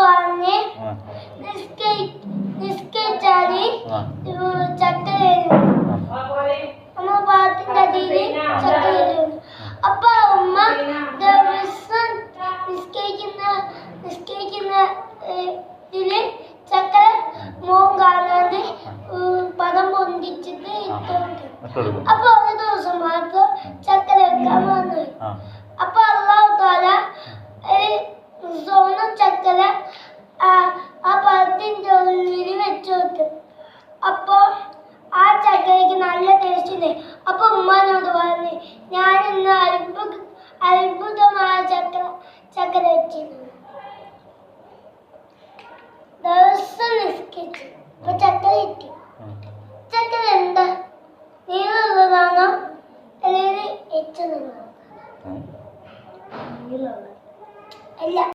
പറഞ്ഞ് നിസ്കരിച്ചാല് ചക്കര നമ്മൾ പാത്തിന്റെ അടിയില് ചക്കര. അപ്പൊ ഉമ്മ ദിവസം നിസ്കരിക്കുന്ന ഇതില് ചക്കര മോൻ കാണാണ്ട് പദം പൊന്തിച്ചിട്ട് ഇട്ടുണ്ട്. അപ്പൊ ഒരു ദിവസം മാത്രം ചക്കര വെക്കാൻ വന്നു. അപ്പൊ അല്ലാഹു തആല സ്വർണ്ണ ചക്കര ആ പദത്തിന്റെ ഉള്ളിൽ വെച്ചു കൊടുത്തു. അപ്പൊ ആ ചക്കരയ്ക്ക് നല്ല ടേസ്റ്റ് ഉണ്ട്. അപ്പൊ ഉമ്മാനോട് പറഞ്ഞു, ഞാൻ ഇന്ന് അത്ഭുതമായ ചക്കര വെച്ചിരുന്നു. ദിവസം നിസ്കരിച്ചു. അപ്പൊ ചക്കര കിട്ടി. ചക്കര എന്താ നീളുള്ളതാണോ അല്ലെങ്കിൽ എച്ചുള്ളതാണോ? അല്ല.